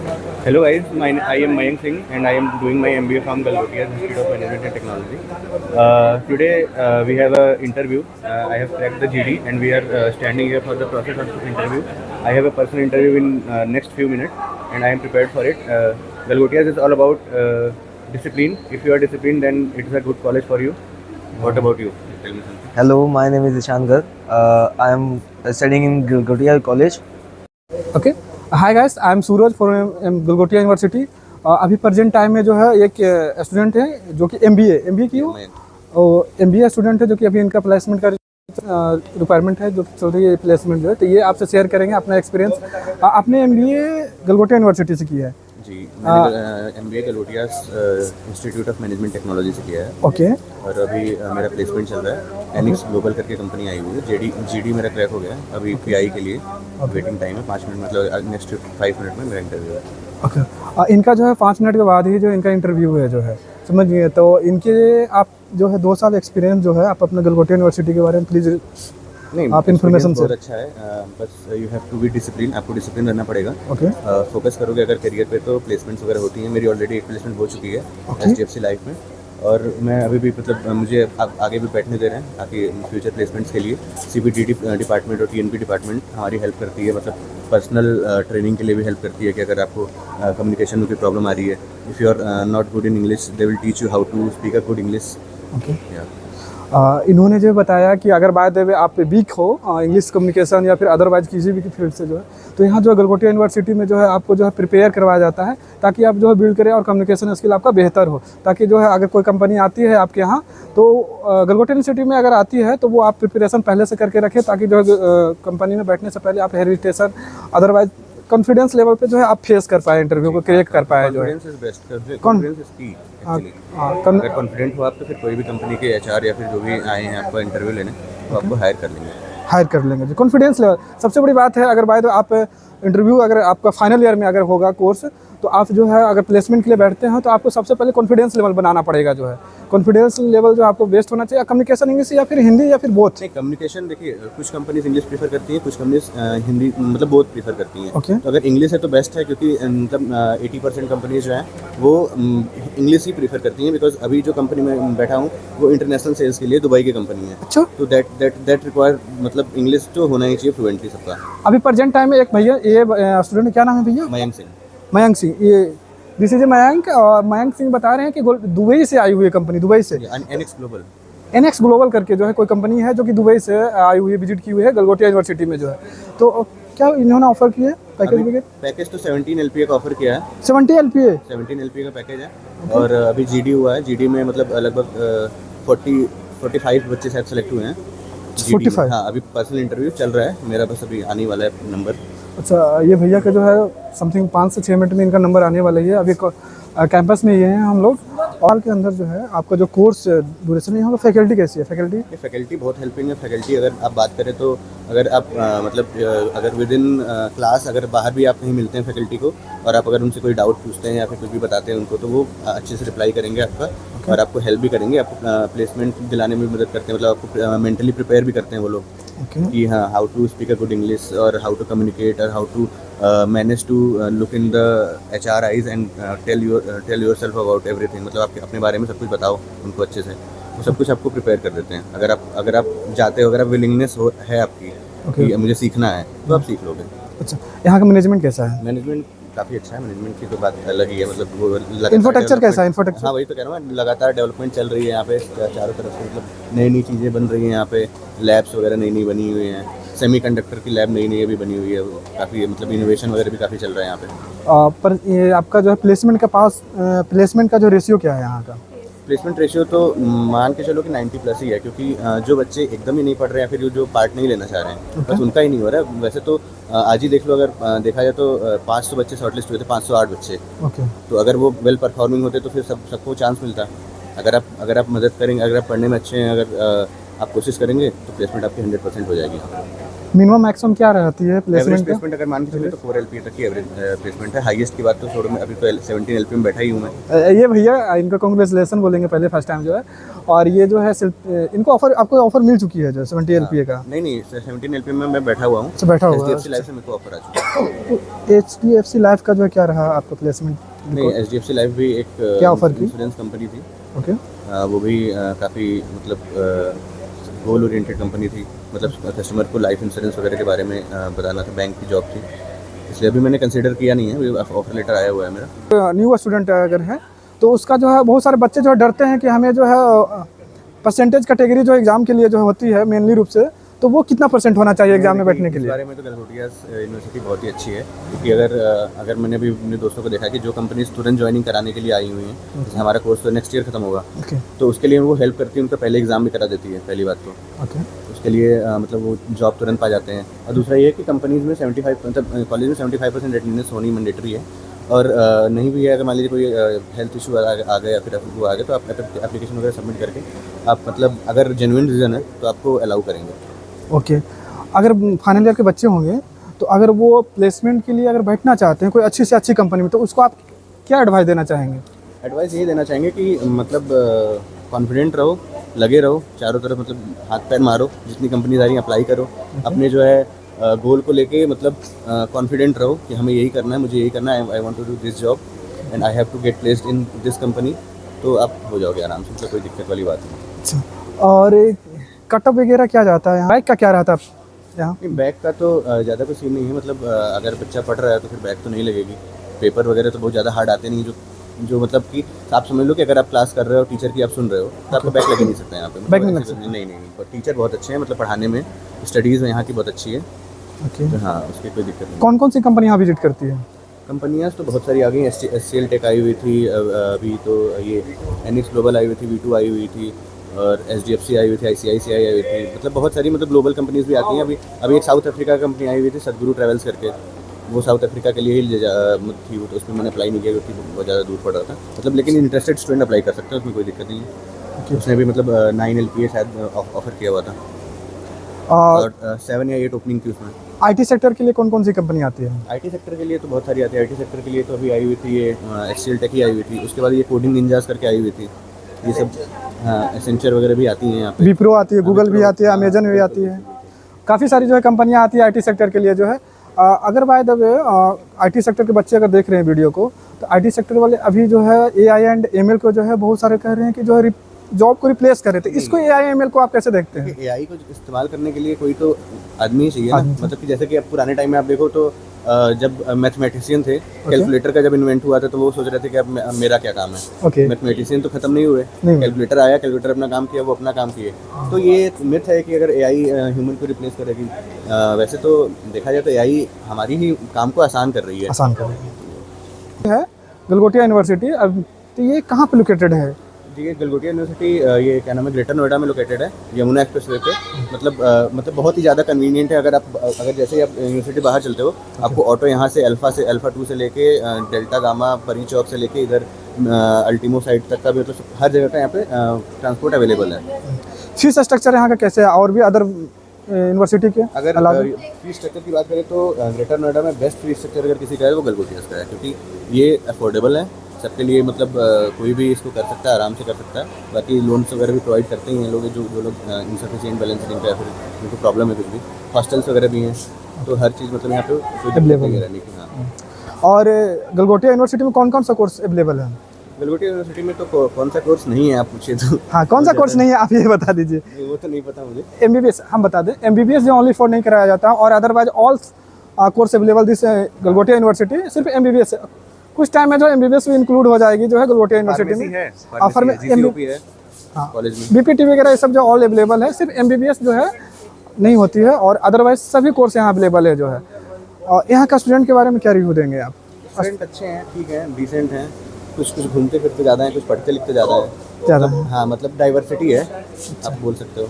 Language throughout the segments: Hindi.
Hello guys, I am Mayank Singh and I am doing my MBA from Galgotia Institute of Management and Technology. Today we have an interview. I have cracked the GD and we are standing here for the process of interview. I have a personal interview in next few minutes and I am prepared for it. Galgotia is all about discipline. If you are disciplined, then it is a good college for you. What about you? Tell me something. Hello, my name is Ishan Garg. I am studying in Gulgotia College. Okay hi guys, I am Suraj from Galgotia university. अभी प्रेजेंट टाइम में जो है एक स्टूडेंट है जो कि एमबीए की और एमबीए स्टूडेंट है जो कि अभी इनका प्लेसमेंट का रिक्वायरमेंट है जो चल रही है प्लेसमेंट जो है, तो ये आपसे शेयर करेंगे अपना एक्सपीरियंस। आपने एमबीए गलगोटिया यूनिवर्सिटी से किया है? जी, मैंने MBA Galotia institute of management technology से किया है। ओके। और अभी मेरा प्लेसमेंट चल रहा है। एनिक्स ग्लोबल करके कंपनी आई हुई है। जीडी मेरा क्रैक हो गया है। अभी पीआई के लिए वेटिंग टाइम है 5 मिनट, मतलब नेक्स्ट 5 मिनट में मेरा इंटरव्यू है। ओके, इनका जो है 5 मिनट के बाद ही जो इनका इंटरव्यू है जो है, समझिए। तो इनके आप जो है 2 साल एक्सपीरियंस जो है, आप अपने गलगोटिया यूनिवर्सिटी के बारे में प्लीज़ नहीं, आप इन्फॉर्मेशन बहुत अच्छा है। बस you have to be discipline, आपको डिसिप्लिन रहना पड़ेगा। ओके। फोकस करोगे अगर करियर पे तो प्लेसमेंट्स वगैरह होती हैं। मेरी ऑलरेडी एक प्लेसमेंट हो चुकी है HDFC लाइफ में, और मैं अभी भी मतलब मुझे आगे भी बैठने दे रहे हैं ताकि फ्यूचर प्लेसमेंट्स के लिए CBDT डिपार्टमेंट और TNP डिपार्टमेंट हमारी हेल्प करती है। मतलब पर्सनल ट्रेनिंग के लिए भी हेल्प करती है कि अगर आपको कम्युनिकेशन में कोई प्रॉब्लम आ रही है, if you are not good in English, they will teach you how to speak a good English. Okay. इन्होंने जो बताया कि अगर बाय द वे आप वीक हो इंग्लिश कम्युनिकेशन या फिर अदरवाइज किसी भी फील्ड से जो है, तो यहाँ जो है गलगोटिया यूनिवर्सिटी में जो है आपको जो है प्रिपेयर करवाया जाता है ताकि आप जो है बिल्ड करें और कम्युनिकेशन स्किल आपका बेहतर हो, ताकि जो है अगर कोई कंपनी आती है आपके यहाँ तो गलगोटिया यूनिवर्सिटी में अगर आती है तो वो आप प्रिपरेशन पहले से करके रखें, ताकि जो है कंपनी में बैठने से पहले आप हेजिटेशन अदरवाइज कॉन्फिडेंस लेवल पे जो है आप फेस कर पाए, इंटरव्यू को क्रैक कर पाए जो है। Confidence is best, confidence is की एक्चुअली। अगर कॉन्फिडेंट हो आप तो फिर कोई भी कंपनी के HR या फिर जो भी आए हैं आपका इंटरव्यू लेने, तो आपको हायर कर लेंगे। जो कॉन्फिडेंस लेवल सबसे बड़ी बात है। अगर बाय द आप इंटरव्यू अगर आपका फाइनल ईयर में अगर होगा कोर्स, तो आप जो है अगर प्लेसमेंट के लिए बैठते हैं तो आपको सबसे पहले कॉन्फिडेंस लेवल बनाना पड़ेगा। जो है कॉन्फिडेंस लेवल जो आपको बेस्ट होना चाहिए, कम्युनिकेशन इंग्लिश या फिर हिंदी या फिर बोथ। नहीं, कम्युनिकेशन देखिए, कुछ कंपनीज इंग्लिश प्रीफर करती हैं, कुछ कंपनीज हिंदी, मतलब बोथ प्रीफर करती हैं। ओके। तो अगर इंग्लिश है तो बेस्ट है, क्योंकि मतलब 80% कंपनीज जो हैं वो इंग्लिश ही प्रीफर करती हैं। बिकॉज अभी जो कंपनी में बैठा हूँ वो इंटरनेशनल सेल्स के लिए दुबई की कंपनी है। अच्छा। तो दैट रिक्वायर, मतलब इंग्लिश तो होना ही चाहिए फ्लुएंटली सबका। अभी प्रेजेंट टाइम में एक भैया, ये स्टूडेंट क्या नाम है भैया? मयंक सिंह। ये दिस इज मयंक, और मयंक सिंह बता रहे हैं कि दुबई से आई हुई है कंपनी, दुबई से एनएक्स ग्लोबल करके जो है कोई कंपनी है जो कि दुबई से आई हुई है, विजिट की हुई है गलगोटिया यूनिवर्सिटी में जो है। तो क्या इन्होंने ऑफर किया है पैकेज? तो 17 LPA का ऑफर किया है। 17 LPA का पैकेज है। और अभी GD हुआ है। GD में मतलब लगभग 45 बच्चे शायद सेलेक्ट हुए हैं। 45? हाँ, अभी पर्सनल इंटरव्यू चल रहा है मेरा, बस अभी आने वाला है नंबर। अच्छा, ये भैया का जो है समथिंग 5 से 6 मिनट में इनका नंबर आने वाला ही है। अभी कैंपस में ये हैं हम लोग। और के अंदर जो है आपका जो कोर्स ड्यूरेशन है, यहाँ पर फैकल्टी कैसी है? फैकल्टी बहुत हेल्पिंग है। फैकल्टी अगर आप बात करें तो अगर आप मतलब अगर विद इन क्लास अगर बाहर भी आप कहीं मिलते हैं फैकल्टी को, और आप अगर उनसे कोई डाउट पूछते हैं या फिर कुछ भी बताते हैं उनको, तो वो अच्छे से रिप्लाई करेंगे आपका। और आपको हेल्प भी करेंगे, आपको प्लेसमेंट दिलाने में मदद करते हैं। मतलब आपको मेंटली प्रिपेयर भी करते हैं वो लोग कि हाँ, how to speak a good English और हाउ टू कम्युनिकेट और how to manage to look in the HR eyes and tell yourself about everything. मतलब आप अपने बारे में सब कुछ बताओ उनको अच्छे से, वो सब कुछ आपको प्रिपेयर कर देते हैं। अगर आप जाते हो, अगर आप विलिंगनेस है आपकी कि मुझे सीखना है, तो आप सीख लोगे। अच्छा, यहाँ का मैनेजमेंट कैसा है? मैनेजमेंट काफ़ी अच्छा है। मैनेजमेंट की तो बात अलग ही है। मतलब वो इंफ्रास्ट्रक्चर कैसा है? हाँ, वही तो कह रहा हूँ, लगातार डेवलपमेंट चल रही है यहाँ पे चारों तरफ से। मतलब नई चीज़ें बन रही हैं यहाँ पे, लैब्स वगैरह नई बनी हुई हैं। सेमीकंडक्टर की लैब नई अभी बनी हुई है। काफ़ी मतलब इनोवेशन वगैरह भी काफ़ी चल रहा है यहाँ पे। पर ये आपका जो है प्लेसमेंट का जो रेशियो क्या है यहाँ का? प्लेसमेंट रेशियो तो मान के चलो कि 90+ ही है, क्योंकि जो बच्चे एकदम ही नहीं पढ़ रहे हैं, फिर जो पार्ट नहीं लेना चाह रहे हैं, बस उनका ही नहीं हो रहा है। वैसे तो आज ही देख लो, अगर देखा जाए तो 500 बच्चे शॉर्टलिस्ट हुए थे, 508 बच्चे। ओके। तो अगर वो वेल परफॉर्मिंग होते तो फिर सबको चांस मिलता। अगर आप मदद करेंगे, अगर आप पढ़ने में अच्छे हैं, अगर आप कोशिश करेंगे तो प्लेसमेंट आपकी 100% हो जाएगी। मिनिमम मैक्सिमम क्या रहती है एवरेज प्लेसमेंट का? प्लेसमेंट अगर मान के चले तो 4 LPA तक की एवरेज प्लेसमेंट है। हाईएस्ट की बात तो छोड़ो, मैं अभी तो 17 LPA में बैठा ही हूँ मैं। ये भैया इनको कांग्रेचुलेसन बोलेंगे पहले फर्स्ट टाइम जो है। और ये जो है इनको ऑफर, आपको ऑफर मिल चुकी है जो 70 LPA का? नहीं 17 LPA में मैं बैठा हुआ हूँ। अच्छा, बैठा हुआ है। HDFC लाइफ से मेरे को ऑफर आ चुका है। HDFC लाइफ का जो है क्या रहा आपका प्लेसमेंट? नहीं, HDFC लाइफ भी एक क्या ऑफर की? इंश्योरेंस कंपनी थी। ओके। वो भी काफ़ी मतलब गोल ओरिएंटेड कंपनी थी, मतलब कस्टमर को लाइफ इंश्योरेंस वगैरह के बारे में बताना था। बैंक की जॉब थी, इसलिए अभी मैंने कंसिडर किया नहीं है। ऑफर लेटर आया हुआ है मेरा। न्यू स्टूडेंट अगर है तो उसका जो है बहुत सारे बच्चे जो है डरते हैं कि हमें जो है परसेंटेज कैटेगरी जो एग्ज़ाम के लिए जो होती है मेनली रूप से, तो वो कितना परसेंट होना चाहिए एग्जाम में बैठने के इस लिए? बारे में तो गलगोटिया यूनिवर्सिटी बहुत ही अच्छी है, क्योंकि अगर मैंने भी अपने दोस्तों को देखा कि जो कंपनीज तुरंत ज्वाइनिंग कराने के लिए आई हुई हैं, जैसे हमारा कोर्स तो नेक्स्ट ईयर खत्म होगा, तो उसके लिए वो हेल्प करती है, उनका पहले एग्जाम भी करा देती है पहली बात तो। उसके लिए मतलब वो जॉब तुरंत पा जाते हैं। और दूसरा ये है कि कंपनीज में 75 मतलब कॉलेज में 75% अटेंडेंस होनी मैंडेटरी है। और नहीं भी है, अगर मान लीजिए कोई हेल्थ इशू आ गया या फिर वो आ गया, तो आप एप्लीकेशन वगैरह सबमिट करके आप मतलब अगर जेन्युइन रीज़न है तो आपको अलाउ करेंगे। ओके। अगर फाइनल ईयर के बच्चे होंगे तो अगर वो प्लेसमेंट के लिए अगर बैठना चाहते हैं कोई अच्छी से अच्छी कंपनी में, तो उसको आप क्या एडवाइस देना चाहेंगे? एडवाइस यही देना चाहेंगे कि मतलब कॉन्फिडेंट रहो, लगे रहो, चारों तरफ मतलब हाथ पैर मारो, जितनी कंपनी आ रही है अप्लाई करो, अपने जो है गोल को लेके मतलब कॉन्फिडेंट रहो कि हमें यही करना है, मुझे यही करना है, I want to do this job and I have to get placed in this company, तो आप हो जाओगे आराम से, तो कोई दिक्कत वाली बात नहीं। अच्छा। और कटअप वगैरह क्या जाता है यहाँ? बाइक का क्या रहता है यहाँ? बैक का तो ज़्यादा कुछ सीन नहीं है, मतलब अगर बच्चा पढ़ रहा है तो फिर बैक तो नहीं लगेगी। पेपर वगैरह तो बहुत ज़्यादा हार्ड आते नहीं, जो मतलब कि आप समझ लो कि अगर आप क्लास कर रहे हो, टीचर की आप सुन रहे हो, तो आपको बैक लग ही नहीं सकता यहाँ पे। बैक नहीं लग सकता? नहीं, टीचर बहुत अच्छे हैं, मतलब पढ़ाने में स्टडीज़ यहाँ की बहुत अच्छी है। ओके। तो हाँ, उसकी कोई दिक्कत नहीं। कौन कौन सी कंपनी यहाँ विजिट करती है? कंपनियाँ तो बहुत सारी आ गई। SCL टेक आई हुई थी, अभी तो ये एनिक्स ग्लोबल आई हुई थी, V2 आई हुई थी, और SDFC आई हुई थी, ICICI आई हुई थी, मतलब बहुत सारी मतलब ग्लोबल कंपनीज भी आती हैं। अभी एक साउथ अफ्रीका कंपनी आई हुई थी, सदगुरु ट्रैवल्स करके, वो साउथ अफ्रीका के लिए ही थी वो, तो उसमें मैंने अप्लाई नहीं किया क्योंकि बहुत ज़्यादा दूर पड़ रहा था, मतलब। लेकिन इंटरेस्टेड स्टूडेंट अप्लाई कर सकते हैं, उसमें कोई दिक्कत नहीं है। उसने भी मतलब 9 LPA शायद ऑफर किया हुआ था, और 7 या 8 ओपनिंग थी उसमें। IT सेक्टर के लिए कौन कौन सी कंपनी आती है? IT सेक्टर के लिए तो बहुत सारी आती है। IT सेक्टर के लिए तो अभी आई हुई थी ये HCL टेक ही आई हुई थी, उसके बाद ये कोडिंग निंजास करके आई हुई थी, ये सब। हाँ, एसेंचर वगैरह भी आती हैं यहाँ पे, विप्रो आती है, गूगल भी आती है, अमेजन भी आती है, काफ़ी सारी जो है कंपनियाँ आती है IT सेक्टर के लिए जो है। अगर by the way IT sector के बच्चे अगर देख रहे हैं वीडियो को, तो IT सेक्टर वाले अभी जो है AI एंड ML को जो है बहुत सारे कह रहे हैं कि जो है जॉब को रिप्लेस कर रहे थे। इसको AI ML को आप कैसे देखते हैं? AI को इस्तेमाल करने के लिए कोई तो आदमी चाहिए ना, मतलब कि जैसे कि अब पुराने टाइम में आप देखो तो जब मैथमेटिशियन थे, कैलकुलेटर का जब इन्वेंट हुआ था, तो वो सोच रहे थे कि अब मेरा क्या काम है। ओके। मैथमेटिशियन तो खत्म नहीं हुए, कैलकुलेटर आया, कैलकुलेटर अपना काम किया, वो अपना काम किए। तो ये मिथ है कि अगर AI ह्यूमन को रिप्लेस करेगी। वैसे तो देखा जाए तो AI हमारी ही काम को आसान कर रही है। आसान कर रही है। गलगोटिया यूनिवर्सिटी, अब तो ये कहाँ पे लोकेटेड है? जी, गलगोटिया यूनिवर्सिटी ये क्या नाम है, ग्रेटर नोएडा में लोकेटेड है, यमुना एक्सप्रेसवे पे। मतलब बहुत ही ज़्यादा कन्वीनियंट है। अगर जैसे ही आप यूनिवर्सिटी बाहर चलते हो, आपको ऑटो यहाँ से अल्फ़ा 2 से लेके डेल्टा गामा परी चौक से लेके इधर अल्टीमो साइड तक का भी, मतलब हर जगह का यहाँ पे ट्रांसपोर्ट अवेलेबल है। फीस स्ट्रक्चर यहाँ का कैसे है, और भी अदर यूनिवर्सिटी के अगर अलावा? फीस स्ट्रक्चर की बात करें तो ग्रेटर नोएडा में बेस्ट फीस स्ट्रक्चर अगर किसी का है वो गलगोटिया का है, क्योंकि ये अफोर्डेबल है सबके लिए, मतलब कोई भी इसको कर सकता है, आराम से कर सकता है। बाकी लोन्स वगैरह भी प्रोवाइड करते ही हैं लोग, जो लोग इंसफिशिएंट बैलेंस इनका या फिर उनको प्रॉब्लम है कुछ भी। हॉस्टल्स वगैरह भी हैं, तो हर चीज़ मतलब यहाँ पे कोई दिक्कत नहीं है रहने की। हाँ। और गलगोटिया यूनिवर्सिटी में कौन कौन सा कोर्स अवेलेबल है? गलगोटिया यूनिवर्सिटी में तो कौन सा कोर्स नहीं है आप पूछिए तो। हाँ, कौन सा कोर्स नहीं है आप ये बता दीजिए। वो तो नहीं पता मुझे। MBBS हम बता दें, MBBS जो ओनली फॉर नहीं कराया जाता, और otherwise all course available this Galgotia university. सिर्फ MBBS कुछ टाइम में जो MBBS भी इंक्लूड हो जाएगी जो है गलगोटिया यूनिवर्सिटी में। ऑफर में GCOP है कॉलेज में, BPT वगैरह ये सब जो ऑल अवेलेबल है, सिर्फ MBBS जो है नहीं होती है, और अदरवाइज सभी कोर्स यहाँ अवेलेबल है जो है। और यहाँ का स्टूडेंट के बारे में क्या रिव्यू देंगे आप? स्टूडेंट अच्छे हैं, ठीक है, डिसेंट हैं, कुछ घूमते फिरते ज़्यादा हैं, कुछ पढ़ते लिखते ज़्यादा है, ज़्यादा। हाँ, मतलब डाइवर्सिटी है, आप बोल सकते हो।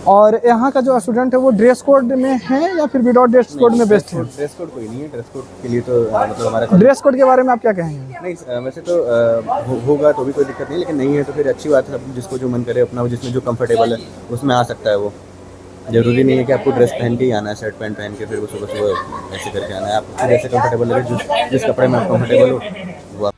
और यहाँ का जो स्टूडेंट है वो ड्रेस कोड में है या फिर विदाउट ड्रेस कोड में बेस्ट है? ड्रेस कोड कोई नहीं है, ड्रेस कोड के लिए तो मतलब हमारा ड्रेस कोड के बारे में आप क्या कहेंगे? नहीं, वैसे तो होगा तो भी कोई दिक्कत नहीं, लेकिन नहीं है तो फिर अच्छी बात है। जिसको जो मन करे अपना, जिसमें जो कंफर्टेबल है उसमें आ सकता है वो। ज़रूरी नहीं है कि आपको ड्रेस पहन के ही आना है, शर्ट पैंट पहन के फिर वो सुबह सुबह ऐसे करके आना है। आपको जैसे कंफर्टेबल लगे, जिस कपड़े में आप कंफर्टेबल हो वो आप